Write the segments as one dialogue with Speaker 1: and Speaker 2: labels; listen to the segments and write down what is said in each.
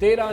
Speaker 1: 13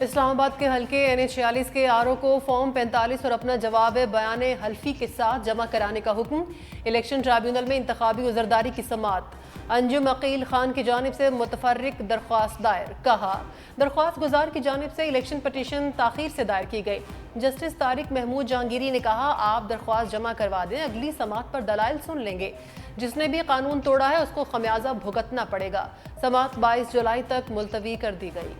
Speaker 2: اسلام آباد کے حلقے NH46 کے RO کو فارم 45 اور اپنا جواب بیان حلفی کے ساتھ جمع کرانے کا حکم۔ الیکشن ٹرائیبیونل میں انتخابی عذرداری کی سماعت۔ انجم عقیل خان کی جانب سے متفرق درخواست دائر۔ کہا درخواست گزار کی جانب سے الیکشن پٹیشن تاخیر سے دائر کی گئی۔ جسٹس طارق محمود جہانگیری نے کہا آپ درخواست جمع کروا دیں، اگلی سماعت پر دلائل سن لیں گے۔ جس نے بھی قانون توڑا ہے اس کو خمیازہ بھگتنا پڑے گا۔ سماعت 22 جولائی تک ملتوی کر دی گئی۔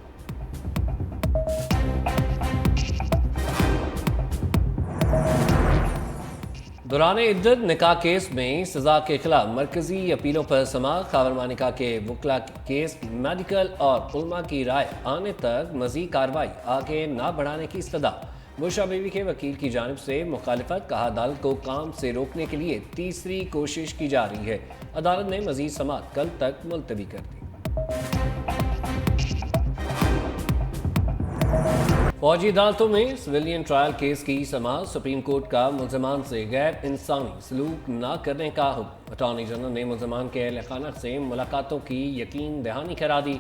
Speaker 1: دوران عدت نکاح کیس میں سزا کے خلاف مرکزی اپیلوں پر سماعت۔ خاور مانیکا کے وکلا کیس میڈیکل اور علماء کی رائے آنے تک مزید کارروائی آگے نہ بڑھانے کی استدعا۔ بشرا بیوی کے وکیل کی جانب سے مخالفت۔ کہا عدالت کو کام سے روکنے کے لیے تیسری کوشش کی جا رہی ہے۔ عدالت نے مزید سماعت کل تک ملتوی کر دی۔ فوجی عدالتوں میں سویلین ٹرائل کیس کی سماعت۔ سپریم کورٹ کا ملزمان سے غیر انسانی سلوک نہ کرنے کا حکم۔ اٹارنی جنرل نے ملزمان کے اہل خانہ سے ملاقاتوں کی یقین دہانی کرا دی۔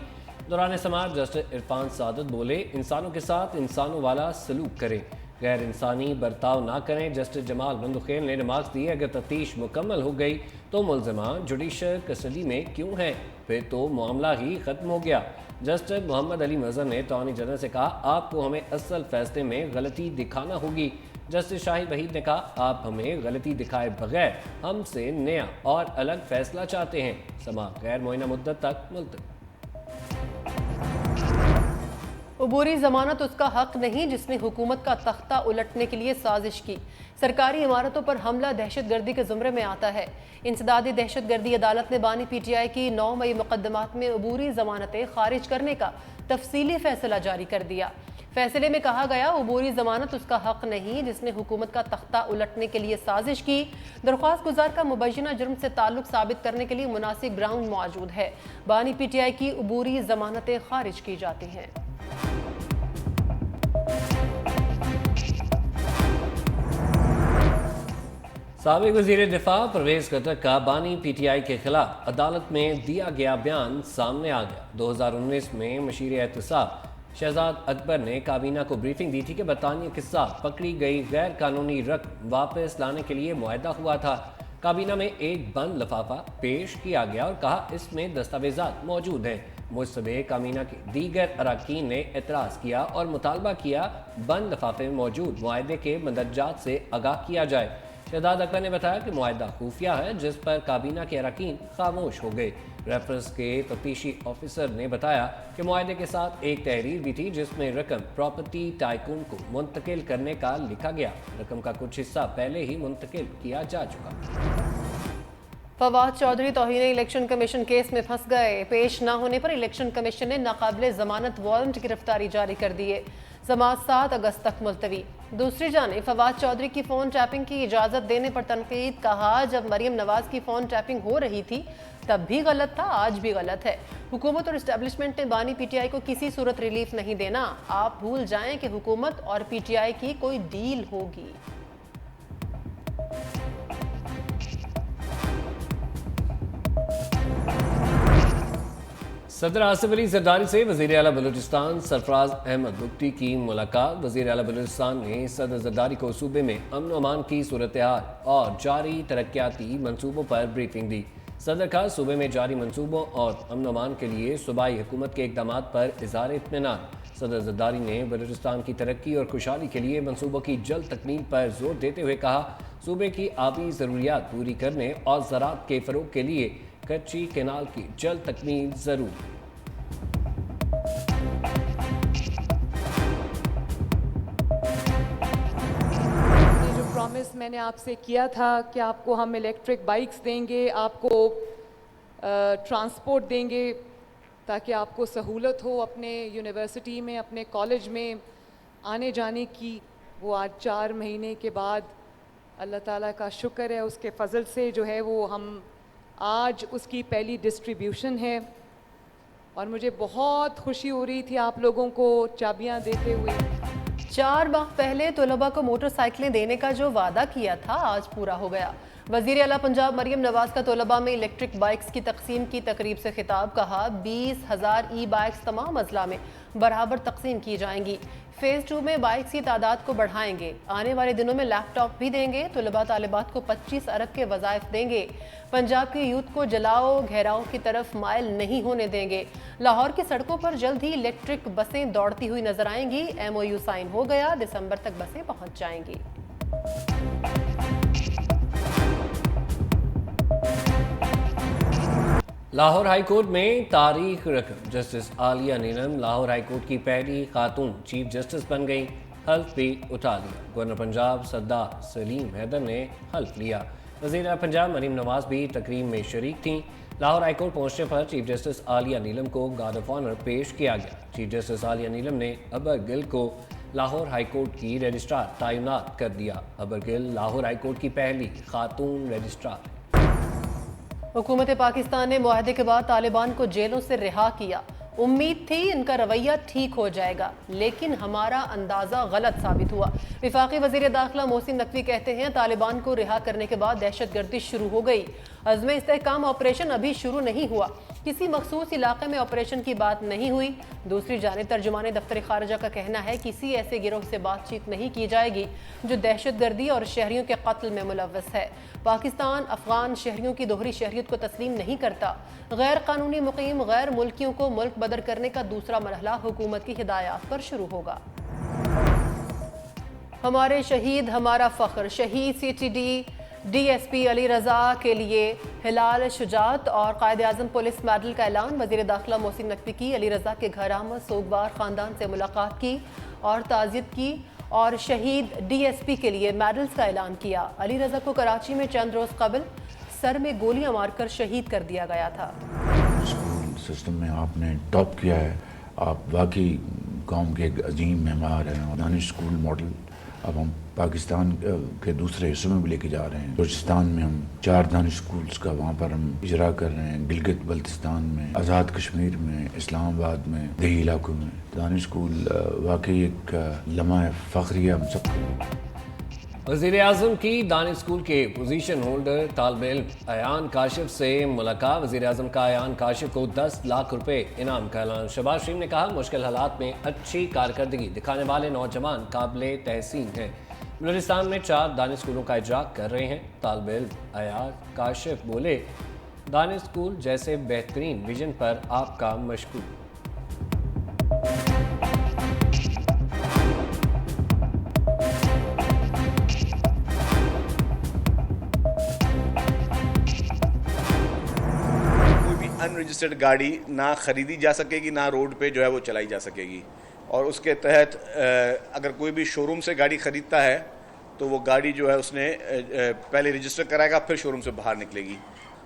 Speaker 1: دوران سماعت جسٹس عرفان سعادت بولے انسانوں کے ساتھ انسانوں والا سلوک کریں، غیر انسانی برتاؤ نہ کریں۔ جسٹس جمال بندوخیل نے ریمارکس دیے اگر تفتیش مکمل ہو گئی تو ملزمان جوڈیشل کسٹڈی میں کیوں ہیں، پھر تو معاملہ ہی ختم ہو گیا۔ جسٹس محمد علی مظہر نے اٹارنی جنرل سے کہا آپ کو ہمیں اصل فیصلے میں غلطی دکھانا ہوگی۔ جسٹس شاہد وحید نے کہا آپ ہمیں غلطی دکھائے بغیر ہم سے نیا اور الگ فیصلہ چاہتے ہیں۔ سماعت غیر معینہ مدت تک ملتوی۔
Speaker 2: عبوری ضمانت اس کا حق نہیں جس نے حکومت کا تختہ الٹنے کے لیے سازش کی۔ سرکاری عمارتوں پر حملہ دہشت گردی کے زمرے میں آتا ہے۔ انسدادی دہشت گردی عدالت نے بانی PTI کی 9 مئی مقدمات میں عبوری ضمانتیں خارج کرنے کا تفصیلی فیصلہ جاری کر دیا۔ فیصلے میں کہا گیا عبوری ضمانت اس کا حق نہیں جس نے حکومت کا تختہ الٹنے کے لیے سازش کی۔ درخواست گزار کا مبینہ جرم سے تعلق ثابت کرنے کے لیے مناسب گراؤنڈ موجود ہے۔ بانی PTI کی عبوری ضمانتیں خارج کی جاتی ہیں۔
Speaker 1: سابق وزیر دفاع پرویز خٹک کا بانی PTI کے خلاف عدالت میں دیا گیا بیان سامنے آ گیا۔ 2019 میں مشیر احتساب شہزاد اکبر نے کابینہ کو بریفنگ دی تھی کہ برطانیہ کے ساتھ پکڑی گئی غیر قانونی رقم واپس لانے کے لیے معاہدہ ہوا تھا۔ کابینہ میں ایک بند لفافہ پیش کیا گیا اور کہا اس میں دستاویزات موجود ہیں۔ مشتبہ کابینہ کے دیگر اراکین نے اعتراض کیا اور مطالبہ کیا بند لفافے میں موجود معاہدے کے مندرجات سے آگاہ کیا جائے۔ شہزاد اکبر نے بتایا کہ معاہدہ خفیہ ہے جس پر کابینہ کے اراکین خاموش ہو گئے۔ ریفرنس کے تفتیشی آفیسر نے بتایا کہ معاہدے کے ساتھ ایک تحریر بھی تھی جس میں رقم پراپرٹی ٹائکون کو منتقل کرنے کا لکھا گیا۔ رقم کا کچھ حصہ پہلے ہی منتقل کیا جا چکا۔
Speaker 2: فواد چودھری توہین الیکشن کمیشن کیس میں پھنس گئے۔ پیش نہ ہونے پر الیکشن کمیشن نے ناقابل ضمانت وارنٹ گرفتاری جاری کر دیے۔ سماعت 7 اگست تک ملتوی۔ دوسری جانب فواد چودھری کی فون ٹیپنگ کی اجازت دینے پر تنقید۔ کہا جب مریم نواز کی فون ٹیپنگ ہو رہی تھی تب بھی غلط تھا، آج بھی غلط ہے۔ حکومت اور اسٹیبلشمنٹ نے بانی PTI کو کسی صورت ریلیف نہیں دینا۔ آپ بھول جائیں کہ حکومت اور PTI کی کوئی ڈیل ہوگی۔
Speaker 1: صدر آصف علی زرداری سے وزیر اعلیٰ بلوچستان سرفراز احمد بگٹی کی ملاقات۔ وزیر اعلیٰ بلوچستان نے صدر زرداری کو صوبے میں امن و امان کی صورتحال اور جاری ترقیاتی منصوبوں پر بریفنگ دی۔ صدر کا صوبے میں جاری منصوبوں اور امن و امان کے لیے صوبائی حکومت کے اقدامات پر اظہار اطمینان۔ صدر زرداری نے بلوچستان کی ترقی اور خوشحالی کے لیے منصوبوں کی جلد تکمیل پر زور دیتے ہوئے کہا صوبے کی آبی ضروریات پوری کرنے اور زراعت کے فروغ کے لیے کچی کینال کی جلد تکمیل ضروری۔
Speaker 3: یہ جو پرومس میں نے آپ سے کیا تھا کہ آپ کو ہم الیکٹرک بائکس دیں گے، آپ کو ٹرانسپورٹ دیں گے تاکہ آپ کو سہولت ہو اپنے یونیورسٹی میں، اپنے کالج میں آنے جانے کی، وہ آج 4 مہینے کے بعد اللہ تعالیٰ کا شکر ہے، اس کے فضل سے جو ہے وہ ہم آج اس کی پہلی ڈسٹریبیوشن ہے، اور مجھے بہت خوشی ہو رہی تھی آپ لوگوں کو چابیاں دیتے ہوئے۔
Speaker 2: 4 ماہ پہلے طلباء کو موٹر سائیکلیں دینے کا جو وعدہ کیا تھا آج پورا ہو گیا۔ وزیر اعلیٰ پنجاب مریم نواز کا طلباء میں الیکٹرک بائکس کی تقسیم کی تقریب سے خطاب، کہا 20,000 ای بائکس تمام اضلاع میں برابر تقسیم کی جائیں گی۔ فیز 2 میں بائکس کی تعداد کو بڑھائیں گے، آنے والے دنوں میں لیپ ٹاپ بھی دیں گے، طلباء طالبات کو 25 ارب کے وظائف دیں گے، پنجاب کی یوتھ کو جلاؤ گھیراؤ کی طرف مائل نہیں ہونے دیں گے۔ لاہور کی سڑکوں پر جلد ہی الیکٹرک بسیں دوڑتی ہوئی نظر آئیں گی، MOU سائن ہو گیا، دسمبر تک بسیں پہنچ جائیں گی۔
Speaker 1: لاہور ہائی کورٹ میں تاریخ رقم، جسٹس عالیہ نیلم لاہور ہائی کورٹ کی پہلی خاتون چیف جسٹس بن گئی، حلف بھی اٹھا لیا۔ گورنر پنجاب سردار سلیم حیدر نے حلف لیا۔ وزیر اعلیٰ پنجاب مریم نواز بھی تقریب میں شریک تھیں۔ لاہور ہائی کورٹ پہنچنے پر چیف جسٹس عالیہ نیلم کو گارڈ آف آنر پیش کیا گیا۔ چیف جسٹس عالیہ نیلم نے ابر گل کو لاہور ہائی کورٹ کی رجسٹرار تعینات کر دیا۔ ابر گل لاہور ہائی کورٹ کی پہلی خاتون رجسٹرار۔
Speaker 2: حکومت پاکستان نے معاہدے کے بعد طالبان کو جیلوں سے رہا کیا۔ امید تھی ان کا رویہ ٹھیک ہو جائے گا، لیکن ہمارا اندازہ غلط ثابت ہوا۔ وفاقی وزیر داخلہ محسن نقوی کہتے ہیں طالبان کو رہا کرنے کے بعد دہشت گردی شروع ہو گئی۔ عزم استحکام آپریشن ابھی شروع نہیں ہوا، کسی مخصوص علاقے میں آپریشن کی بات نہیں ہوئی۔ دوسری جانب ترجمان دفتر خارجہ کا کہنا ہے کسی ایسے گروہ سے بات چیت نہیں کی جائے گی جو دہشت گردی اور شہریوں کے قتل میں ملوث ہے۔ پاکستان افغان شہریوں کی دوہری شہریت کو تسلیم نہیں کرتا۔ غیر قانونی مقیم غیر ملکیوں کو ملک بدر کرنے کا دوسرا مرحلہ حکومت کی ہدایات پر شروع ہوگا۔ ہمارے شہید ہمارا فخر، شہید CTD DSP علی رضا کے لیے ہلال شجاعت اور قائد اعظم پولیس میڈل کا اعلان۔ وزیر داخلہ محسن نقوی کی علی رضا کے گھر آمد، سوگوار خاندان سے ملاقات کی اور تعزیت کی اور شہید DSP کے لیے میڈلز کا اعلان کیا۔ علی رضا کو کراچی میں چند روز قبل سر میں گولیاں مار کر شہید کر دیا گیا تھا۔
Speaker 4: اسکول سسٹم میں آپ نے ٹاپ کیا ہے، آپ واقعی قوم کے ایک عظیم معمار ہیں۔ دانش اسکول ماڈل اب ہم پاکستان کے دوسرے حصوں میں بھی لے کے جا رہے ہیں۔ بلوچستان میں ہم 4 دانش اسکولز کا وہاں پر ہم اجرا کر رہے ہیں، گلگت بلتستان میں، آزاد کشمیر میں، اسلام آباد میں، دیہی علاقوں میں۔ دانش اسکول واقعی ایک لمحہ فخریہ ہم سب کو۔
Speaker 1: وزیر اعظم کی دانش اسکول کے پوزیشن ہولڈر طالب علم ایان کاشف سے ملاقات۔ وزیر اعظم کا ایان کاشف کو 10 لاکھ روپے انعام کا اعلان۔ شہباز شریف نے کہا مشکل حالات میں اچھی کارکردگی دکھانے والے نوجوان قابل تحسین ہیں۔ بلوچستان میں 4 دانش اسکولوں کا اجرا کر رہے ہیں۔ طالب علم ایان کاشف بولے دانش اسکول جیسے بہترین ویژن پر آپ کا مشکور۔
Speaker 5: ان رجسٹرڈ گاڑی نہ خریدی جا سکے گی، نہ روڈ پہ جو ہے وہ چلائی جا سکے گی، اور اس کے تحت اگر کوئی بھی شو روم سے گاڑی خریدتا ہے تو وہ گاڑی جو ہے اس نے پہلے رجسٹر کرائے گا، پھر شو روم سے باہر نکلے گی۔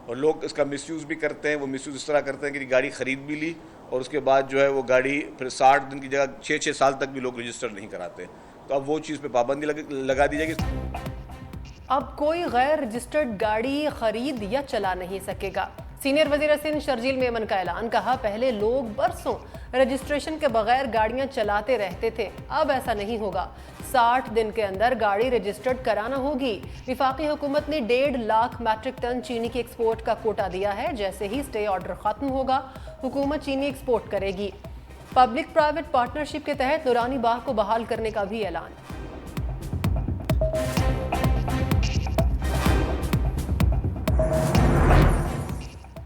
Speaker 5: اور لوگ اس کا مس یوز بھی کرتے ہیں۔ وہ مس یوز اس طرح کرتے ہیں کہ گاڑی خرید بھی لی اور اس کے بعد جو ہے وہ گاڑی پھر 60 دن کی جگہ 6 سال تک بھی لوگ رجسٹر نہیں کراتے۔ تو اب وہ چیز پہ پابندی لگا دی جائے گی۔
Speaker 2: اب کوئی غیر رجسٹرڈ گاڑی خرید یا چلا نہیں سکے گا۔ سینئر وزیر سندھ شرجیل میمن کا اعلان، کہا پہلے لوگ برسوں رجسٹریشن کے بغیر گاڑیاں چلاتے رہتے تھے، اب ایسا نہیں ہوگا۔ 60 دن کے اندر گاڑی رجسٹرڈ کرانا ہوگی۔ وفاقی حکومت نے 1.5 لاکھ میٹرک ٹن چینی کی ایکسپورٹ کا کوٹا دیا ہے۔ جیسے ہی سٹے آرڈر ختم ہوگا حکومت چینی ایکسپورٹ کرے گی۔ پبلک پرائیویٹ پارٹنرشپ کے تحت نورانی باغ کو بحال کرنے کا بھی اعلان۔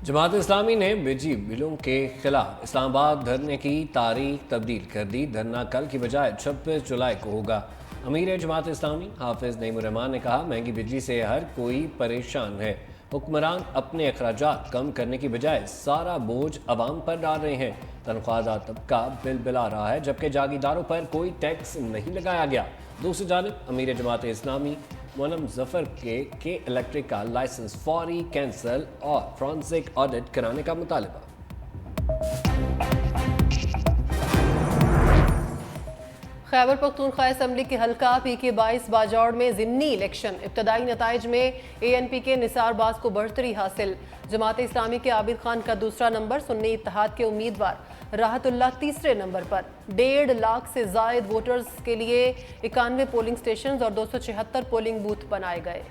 Speaker 1: جماعت اسلامی نے بجلی بلوں کے خلاف اسلام آباد دھرنے کی تاریخ تبدیل کر دی۔ دھرنا کل کی بجائے 26 جولائی کو ہوگا۔ امیر جماعت اسلامی حافظ نعیم الرحمان نے کہا مہنگی بجلی سے ہر کوئی پریشان ہے، حکمران اپنے اخراجات کم کرنے کی بجائے سارا بوجھ عوام پر ڈال رہے ہیں۔ تنخواہ دار طبقہ بل بلا رہا ہے جبکہ جاگیرداروں پر کوئی ٹیکس نہیں لگایا گیا۔ دوسری جانب امیر جماعت اسلامی مولم ظفر کے الیکٹرک کا لائسنس فوری کینسل اور فرانسک آڈٹ کرانے کا مطالبہ۔
Speaker 2: خیبر پختونخوا اسمبلی کے حلقہ PK-22 باجوڑ میں ضمنی الیکشن، ابتدائی نتائج میں ANP کے نثار باز کو بڑھتری حاصل۔ جماعت اسلامی کے عابد خان کا دوسرا نمبر، سنی اتحاد کے امیدوار راحت اللہ تیسرے نمبر پر۔ 1.5 لاکھ سے زائد ووٹرز کے لیے 91 پولنگ سٹیشنز اور 276 پولنگ بوتھ بنائے گئے۔